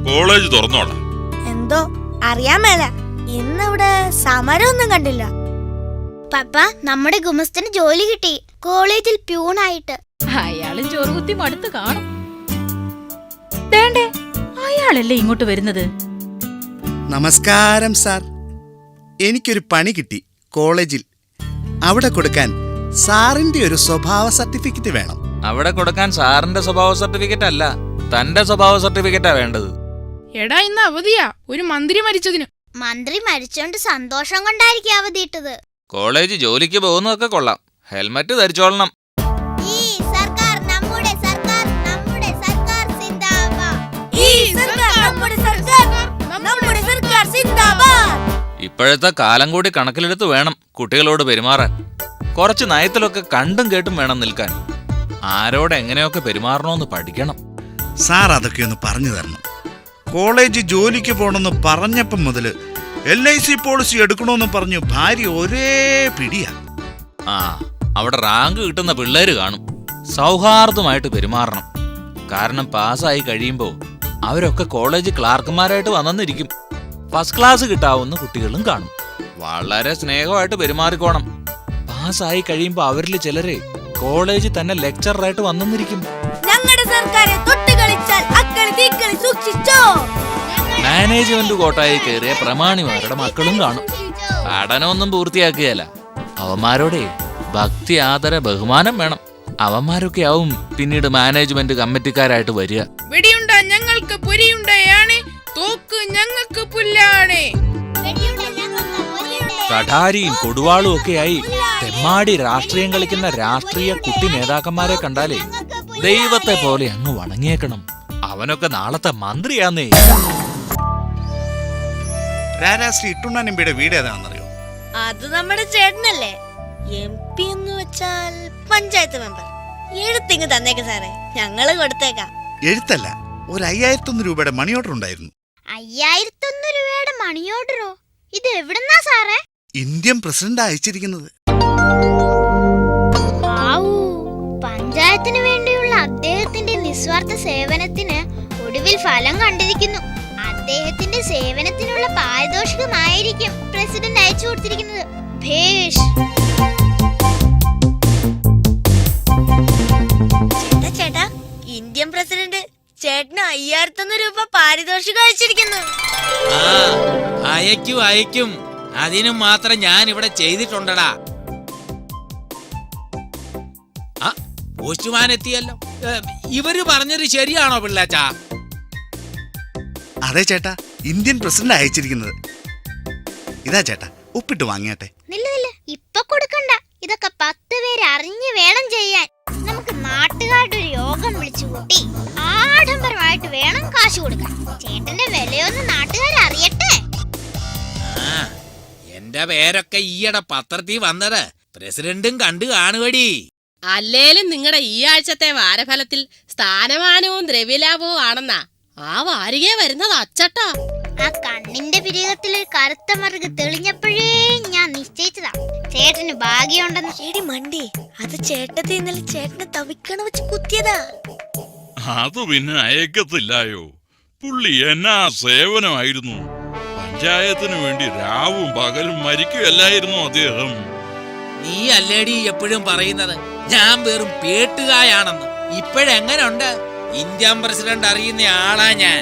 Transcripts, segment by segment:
College തുറന്നോടാ. എന്തോ അറിയാൻ മേല, ഇന്നിവിടെ സമരമൊന്നും കണ്ടില്ല. പപ്പ, നമ്മുടെ ഗുമസ്തന് ജോലി കിട്ടി, കോളേജിൽ പ്യൂണായിട്ട്. അയാളും ചോറുകുത്തി മടുത്ത് കാണും. വേണ്ടേ, അയാളല്ലേ ഇങ്ങോട്ട് വരുന്നത്. നമസ്കാരം സാർ. എനിക്കൊരു പണി കിട്ടി കോളേജിൽ. അവിടെ കൊടുക്കാൻ സാറിന്റെ ഒരു സ്വഭാവ സർട്ടിഫിക്കറ്റ് വേണം. അവിടെ കൊടുക്കാൻ സാറിന്റെ സ്വഭാവ സർട്ടിഫിക്കറ്റ് അല്ല, തന്റെ സ്വഭാവ സർട്ടിഫിക്കറ്റാ വേണ്ടത്. എടാ, ഇന്ന് അവധിയാ, ഒരു മന്ത്രി മരിച്ചതിന്. മന്ത്രി മരിച്ചോണ്ട് സന്തോഷം കൊണ്ടായിരിക്കും അവധിയിട്ടത്. കോളേജ് ജോലിക്ക് പോകുന്നതൊക്കെ കൊള്ളാം, ഹെൽമറ്റ് ധരിച്ചോളണം. ഇപ്പോഴത്തെ കാലം കൂടി കണക്കിലെടുത്ത് വേണം കുട്ടികളോട് പെരുമാറാൻ. കുറച്ച് നയത്തിലൊക്കെ കണ്ടും കേട്ടും വേണം നിൽക്കാൻ. ആരോട് എങ്ങനെയൊക്കെ പെരുമാറണമെന്ന് പഠിക്കണം. സാർ അതൊക്കെ ഒന്ന് പറഞ്ഞു തരണം. കോളേജ് ജോലിക്ക് പോകണമെന്ന് പറഞ്ഞപ്പം മുതല് LIC പോളിസി എടുക്കണമെന്ന് പറഞ്ഞു ഭാര്യ ഒരേ പിടിയാ. അവിടെ റാങ്ക് കിട്ടുന്ന പിള്ളേര് കാണും. സൗഹാർദ്ദമായിട്ട് പെരുമാറണം. കാരണം പാസ്സായി കഴിയുമ്പോൾ അവരൊക്കെ കോളേജ് ക്ലാർക്കുമാരായിട്ട് വന്നെന്നിരിക്കും. ഫസ്റ്റ് ക്ലാസ് കിട്ടാവുന്ന കുട്ടികളും കാണും. വളരെ സ്നേഹമായിട്ട് പെരുമാറിക്കോണം. പാസ്സായി കഴിയുമ്പോൾ അവരിൽ ചിലരെ കോളേജിൽ തന്നെ ലെക്ചറായിട്ട് വന്നെന്നിരിക്കും. ഞങ്ങളുടെ സർക്കാർ മാനേജ്മെന്റ് കോട്ടായി കയറിയ പ്രമാണിമാരുടെ മക്കളും കാണും. പഠനമൊന്നും പൂർത്തിയാക്കുകയല്ല, അവന്മാരോടെ ഭക്തി, ആദര, ബഹുമാനം വേണം. അവന്മാരൊക്കെ ആവും പിന്നീട് മാനേജ്മെന്റ് കമ്മിറ്റിക്കാരായിട്ട് വരിക. വെടിയുണ്ട ഞങ്ങൾക്ക് പൊരിയുണ്ടയാണ്, തോക്ക് ഞങ്ങൾക്ക് പുല്ലാണ്. കഠാരിയും കൊടുവാളും ഒക്കെയായി തെമ്മാടി രാഷ്ട്രീയം കളിക്കുന്ന രാഷ്ട്രീയ കുട്ടി നേതാക്കന്മാരെ കണ്ടാലേ ദൈവത്തെ പോലെ അങ്ങ് വണങ്ങിയേക്കണം. അവനൊക്കെ നാളത്തെ മന്ത്രിയാന്നേ. രാരാശ്രീ ഇട്ടുണ്ണാനമ്പിയുടെ വീട് ഏതാണെന്നറിയോ? അത് നമ്മുടെ ചേട്ടനല്ലേ. MP എന്ന് വെച്ചാൽ പഞ്ചായത്ത് മെമ്പർ. എഴുത്തിങ് തന്നേക്ക് സാറേ, ഞങ്ങള് കൊടുത്തേക്കാം. എഴുത്തല്ല, ഒരു 5001 രൂപയുടെ മണി ഓർഡർ ഉണ്ടായിരുന്നു. 5001 രൂപയുടെ മണി ഓർഡറോ? ഇത് എവിടുന്നാ സാറേ? ഇന്ത്യൻ പ്രസിഡന്റ് അയച്ചിരിക്കുന്നത്. പഞ്ചായത്തിന് വേണ്ടിയുള്ള അദ്ദേഹത്തിന്റെ നിസ്വാർത്ഥ സേവനത്തിന് ഒടുവിൽ ഫലം കണ്ടിരിക്കുന്നു. അദ്ദേഹത്തിന്റെ സേവനത്തിനുള്ള പാരിതോഷികമായിരിക്കും പ്രസിഡന്റ് അയച്ചു കൊടുത്തിരിക്കുന്നത്. ഭേഷ്. ചേട്ടാ, ഇന്ത്യൻ പ്രസിഡന്റ് ചേട്ടന് 5001 രൂപ പാരിതോഷികം അയച്ചിരിക്കുന്നു. അയക്കും. അതിനും മാത്രം ഞാൻ ഇവിടെ ചെയ്തിട്ടുണ്ടടാ. പോസ്റ്റ്മാൻ എത്തിയല്ലോ. ഇവര് പറഞ്ഞത് ശരിയാണോ പിള്ളാച്ചാ? അതെ ചേട്ടാ, ഇന്ത്യൻ പ്രസിഡന്റ് അയച്ചിരിക്കുന്നത്. ഇതാ ചേട്ടാ, ഒപ്പിട്ട് വാങ്ങിയാട്ടെ. നില്ല, ഇപ്പൊ കൊടുക്കണ്ട. ഇതൊക്കെ 10 പേര് അറിഞ്ഞു വേണം ചെയ്യാൻ. നമുക്ക് നാട്ടുകാരുടെ ഒരു യോഗം വിളിച്ചു കൂട്ടി ആഡംബരമായിട്ട് വേണം കാശ് കൊടുക്കാൻ. ചേട്ടന്റെ വിലയൊന്ന് നാട്ടുകാർ അറിയട്ടെ. എന്റെ പേരൊക്കെ ഈയിടെ പത്രത്തിൽ വന്നത് പ്രസിഡന്റും കണ്ടു കാണുവടി. അല്ലേലും നിങ്ങളുടെ ഈ ആഴ്ചത്തെ വാരഫലത്തിൽ സ്ഥാനമാനവും ദ്രവ്യലാഭവും ആണെന്നാ ആ വാരികെ വരുന്നത് അച്ചട്ടാ. ആ കണ്ണിന്റെ പിരികത്തിൽ ഒരു കറുത്ത മറുക് തെളിഞ്ഞപ്പോഴേ ഞാൻ നിശ്ചയിച്ചതാ ചേട്ടന് ഭാഗ്യമുണ്ടെന്ന്. എടി മണ്ടി, അത് ചേട്ടത്തെ ഇന്നലെ ചേട്ടനെ തവിക്കണ വെച്ച് കുത്തിയതാ. അത് പിന്നെ അയക്കത്തില്ലായോ? പുള്ളി എന്നാ സേവനമായിരുന്നു. പഞ്ചായത്തിന് വേണ്ടി രാവും പകലും മരിക്കുകയല്ലായിരുന്നു അദ്ദേഹം. നീ അല്ലേടി എപ്പോഴും പറയുന്നത് ഞാൻ വെറും പേട്ടുകായാണെന്ന്. ഇപ്പോഴെങ്ങനുണ്ട്? ഇന്ത്യൻ പ്രസിഡന്റ് അറിയുന്ന ആളാ ഞാൻ.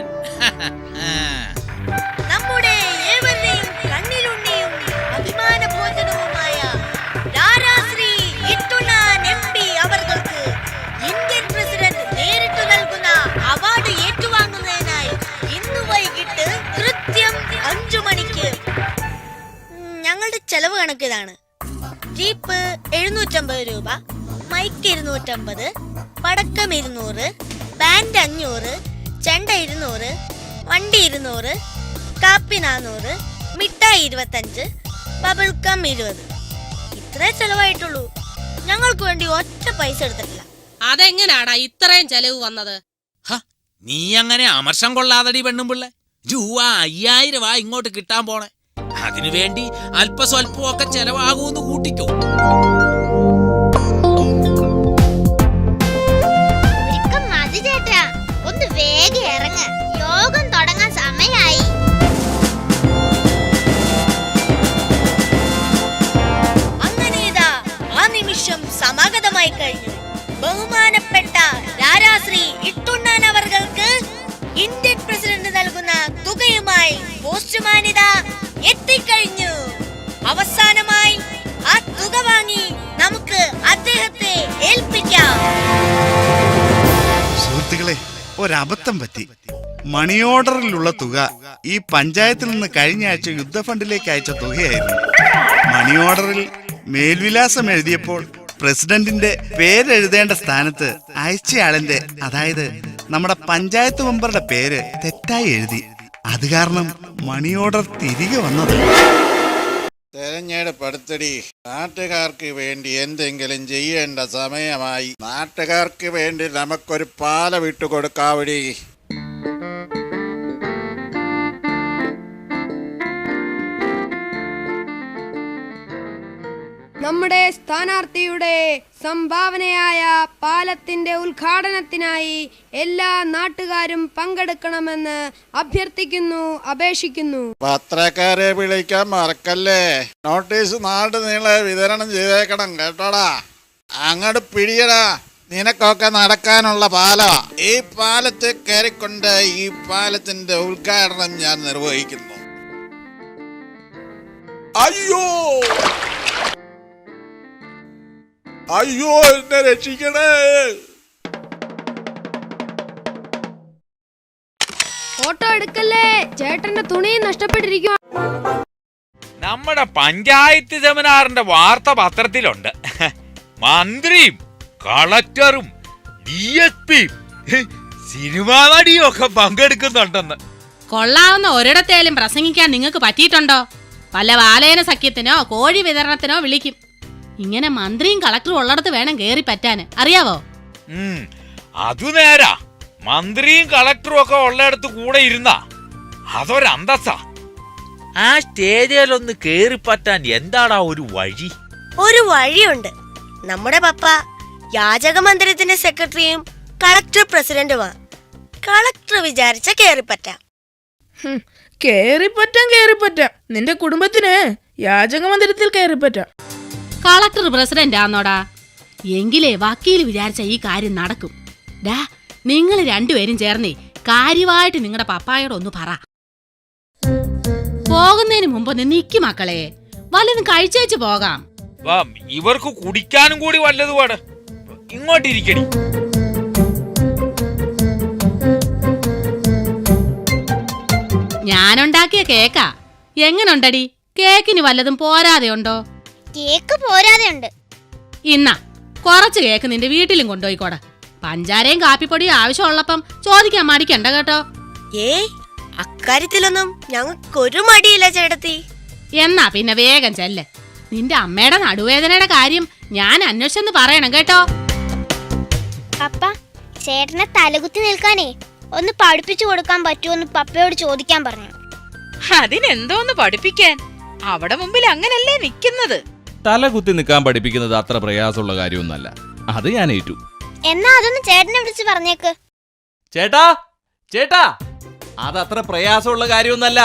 നമ്മുടെ ഏവരുടെയും കണ്ണിലുണ്ണിയും അഭിമാന ഭോജനവുമായ രാരാശ്രീ ഇട്ടുണ്ണാൻ MP അവർക്ക് ഇന്ത്യൻ പ്രസിഡന്റ് നേരിട്ട് നൽകുന്ന അവാർഡ് ഏറ്റുവാങ്ങുന്നതിനായി ഇന്ന് വൈകിട്ട് കൃത്യം 5 മണിക്ക് ഞങ്ങളുടെ ചെലവ് കണക്ക് ഇതാണ്. ജീപ്പ് 750 രൂപ, മൈക്ക് 250, പടക്കം 200, ബാൻഡ് 500, ചെണ്ട 200, വണ്ടി 200, കാപ്പി 400, മിഠായി 25, ബബിൾക്കം 20. ഇത്രേ ചെലവായിട്ടുള്ളൂ. ഞങ്ങൾക്ക് വേണ്ടി ഒറ്റ പൈസ എടുത്തിട്ടില്ല. അതെങ്ങനാടാ ഇത്രയും ചെലവ് വന്നത്? നീ അങ്ങനെ അമർഷം കൊള്ളാതടി പെണ്ണുമ്പിള്ള. രൂപ 5000 ഇങ്ങോട്ട് കിട്ടാൻ പോണേ. അതിനുവേണ്ടി അല്പസ്വല്പമൊക്കെ ചെലവാകൂന്ന് കൂട്ടിക്കോ. മതി ചേട്ടാ, ഒന്ന് വേഗം ഇറങ്ങ. യോഗം തുടങ്ങാൻ പോസ്റ്റ്മാൻ ഇതാ എത്തിക്കഴിഞ്ഞു. അവസാനമായി ആ തുക വാങ്ങി നമുക്ക് അദ്ദേഹത്തെ ഏൽപ്പിക്കാം. സുഹൃത്തുക്കളെ, ഒരബദ്ധം പറ്റി. മണി ഓർഡറിലുള്ള തുക ഈ പഞ്ചായത്തിൽ നിന്ന് കഴിഞ്ഞ ആഴ്ച യുദ്ധഫണ്ടിലേക്ക് അയച്ച തുകയായിരുന്നു. മണി ഓർഡറിൽ മേൽവിലാസം എഴുതിയപ്പോൾ പ്രസിഡന്റിന്റെ പേരെഴുതേണ്ട സ്ഥാനത്ത് അയച്ചയാളിന്റെ, അതായത് നമ്മുടെ പഞ്ചായത്ത് മെമ്പറുടെ പേര് തെറ്റായി എഴുതി. അത് കാരണം മണി ഓർഡർ തിരികെ വന്നത്. തെരഞ്ഞെടുപ്പ് അടുത്തടി. നാട്ടുകാർക്ക് വേണ്ടി എന്തെങ്കിലും ചെയ്യേണ്ട സമയമായി. നാട്ടുകാർക്ക് വേണ്ടി നമുക്കൊരു പാല വിട്ടുകൊടുക്കാവടി. നമ്മുടെ സ്ഥാനാർത്ഥിയുടെ സംഭാവനയായ പാലത്തിന്റെ ഉദ്ഘാടനത്തിനായി എല്ലാ നാട്ടുകാരും പങ്കെടുക്കണമെന്ന് അഭ്യർത്ഥിക്കുന്നു, അപേക്ഷിക്കുന്നു. പത്രക്കാരെ വിളിക്കാൻ മറക്കല്ലേ. നോട്ടീസ് നാട് നീളെ വിതരണം ചെയ്തേക്കണം കേട്ടോടാ. അങ്ങോട്ട് പിടിയടാ. നിനക്കൊക്കെ നടക്കാനുള്ള പാലമാ. ഈ പാലത്തെ കയറിക്കൊണ്ട് ഈ പാലത്തിന്റെ ഉദ്ഘാടനം ഞാൻ നിർവഹിക്കുന്നു. അയ്യോ അയ്യോ, എന്നെ രക്ഷിക്കണേ. ഫോട്ടോ എടുക്കല്ലേ, ചേട്ടന്റെ തുണി നഷ്ടപ്പെട്ടിരിക്കും. നമ്മുടെ പഞ്ചായത്ത് സെമിനാറിന്റെ വാർത്ത പത്രത്തിലുണ്ട്. മന്ത്രിയും കളക്ടറും DSPയും സിനിമാ നടിയും ഒക്കെ പങ്കെടുക്കുന്നുണ്ടെന്ന്. കൊള്ളാവുന്ന ഒരിടത്തേലും പ്രസംഗിക്കാൻ നിങ്ങൾക്ക് പറ്റിയിട്ടുണ്ടോ? പല വാലേന സഖ്യത്തിനോ കോഴി വിതരണത്തിനോ വിളിക്കും. ഇങ്ങനെ മന്ത്രിയും കളക്ടറും ഉള്ളിടത്ത് വേണം കേറി പറ്റാന്, അറിയാവോ? അതു നേരാ. മന്ത്രിയും കളക്ടറും ഒക്കെ ഉള്ളിടത്ത് കൂടെ ഇരുന്നാ അതൊരന്തസ്സാ. ആ സ്റ്റേജിലൊന്ന് കേറി പറ്റാൻ എന്താടാ ഒരു വഴി? ഒരു വഴിയുണ്ട്. നമ്മുടെ പപ്പ യാചക മന്ദിരത്തിന്റെ സെക്രട്ടറിയും കളക്ടർ പ്രസിഡന്റുമാ. കളക്ടർ വിചാരിച്ച കേറിപ്പറ്റാം. കേറിപ്പറ്റാം. നിന്റെ കുടുംബത്തിന് യാചക മന്ദിരത്തിൽ കേറിപ്പറ്റാം. Collector president ആന്നോടാ? എങ്കിലേ വക്കീൽ വിചാരിച്ച ഈ കാര്യം നടക്കും. ഡാ, നിങ്ങൾ രണ്ടുപേരും ചേർന്നേ കാര്യമായിട്ട് നിങ്ങളുടെ പപ്പായോട് ഒന്ന് പറ. പോകുന്നതിന് മുമ്പ് നിക്ക് മക്കളെ, വല്ലതും കഴിച്ചേച്ച് പോകാം. ഇവർക്ക് കുടിക്കാനും കൂടി വല്ലതും വേണം. ഇങ്ങോട്ടിരിക്കടി. ഞാനുണ്ടാക്കിയ കേക്കാ. എങ്ങനുണ്ടടി? കേക്കിന് വല്ലതും പോരാതെ ഉണ്ടോ? കേക്ക് പോരാതെ ഉണ്ട്. ഇന്നാ കുറച്ച് കേക്ക് നിന്റെ വീട്ടിലും കൊണ്ടുപോയിക്കോടാ. പഞ്ചാരയും കാപ്പിപ്പൊടിയും ആവശ്യമുള്ളപ്പം ചോദിക്കാൻ മടിക്കണ്ട കേട്ടോ. ഏയ്, അക്കാര്യത്തിലൊന്നും ഞങ്ങൾക്കൊരു മടിയില്ല ചേട്ടത്തി. എന്നാ പിന്നെ വേഗം ചെല്ല്. നിന്റെ അമ്മയുടെ നടുവേദനയുടെ കാര്യം ഞാൻ അന്വേഷിച്ചെന്ന് പറയണം കേട്ടോ. പപ്പ, ചേട്ടനെ തലകുത്തി നിൽക്കാനേ ഒന്ന് പഠിപ്പിച്ചു കൊടുക്കാൻ പറ്റുമെന്ന് പപ്പയോട് ചോദിക്കാൻ പറഞ്ഞു. അതിനെന്തോന്ന് പഠിപ്പിക്കാൻ? അവിടെ മുമ്പിൽ അങ്ങനല്ലേ നിക്കുന്നത്. തല കുത്തി നിൽക്കാൻ പഠിപ്പിക്കുന്നത് അത്ര പ്രയാസമുള്ള കാര്യമൊന്നല്ല. അത് ഞാൻ ഏറ്റു. എന്നാ അതൊന്ന് ചേട്ടനെ വിളിച്ച് പറഞ്ഞേക്ക്. ചേട്ടാ, അതത്ര പ്രയാസമുള്ള കാര്യമൊന്നല്ല.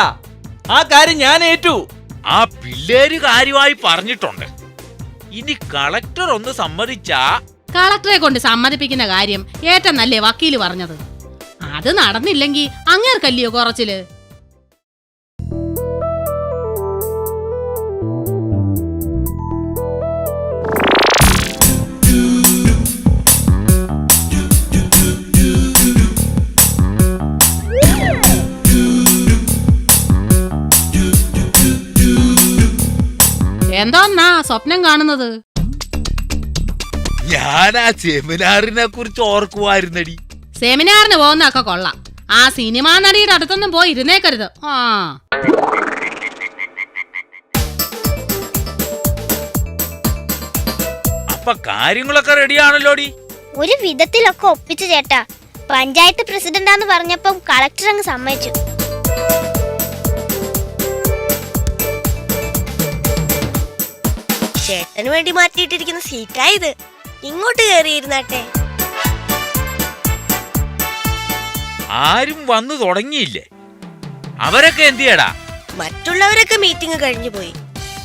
ആ കാര്യം ഞാൻ ഏറ്റു. ആ പിള്ളേര് കാര്യമായി പറഞ്ഞിട്ടുണ്ട്. ഇനി കളക്ടർ ഒന്ന് സമ്മതിച്ചാ. കളക്ടറെ കൊണ്ട് സമ്മതിപ്പിക്കുന്ന കാര്യം ഏറ്റവും നല്ലേ വക്കീല് പറഞ്ഞത്. അത് നടന്നില്ലെങ്കിൽ അങ്ങേർക്കല്ലയോ കുറച്ചില്. എന്തോന്നാ സ്വപ്നം കാണുന്നത്? ഞാൻ ആ സെമിനാറിനെ കുറിച്ച് ഓർക്കുവായിരുന്നടി. സെമിനാറിന് പോകുന്നൊക്കെ കൊള്ളാം. ആ സിനിമാ നടിയുടെ അടുത്തൊന്നും പോയി ഇരുന്നേക്കരുത്. അപ്പൊ കാര്യങ്ങളൊക്കെ റെഡിയാണല്ലോടി? ഒരു വിധത്തിലൊക്കെ ഒപ്പിച്ചു ചേട്ടാ. പഞ്ചായത്ത് പ്രസിഡന്റാന്ന് പറഞ്ഞപ്പം കളക്ടർ അങ്ങ് സമ്മതിച്ചു. ചേട്ടന് വേണ്ടി മാറ്റിയിട്ടിരിക്കുന്ന സീറ്റായത്. ഇങ്ങോട്ട് കയറിയിരുന്നാട്ടെ. ആരും വന്നു തുടങ്ങിയില്ലേ? അവരൊക്കെ എന്തിയടാ? മറ്റുള്ളവരൊക്കെ മീറ്റിംഗ് കഴിഞ്ഞു പോയി.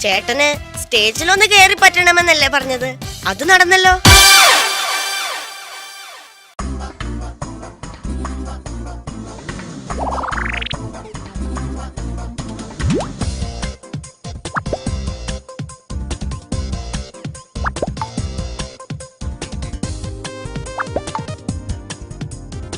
ചേട്ടന് സ്റ്റേജിലൊന്ന് കയറി പറ്റണമെന്നല്ലേ പറഞ്ഞത്? അത് നടന്നല്ലോ.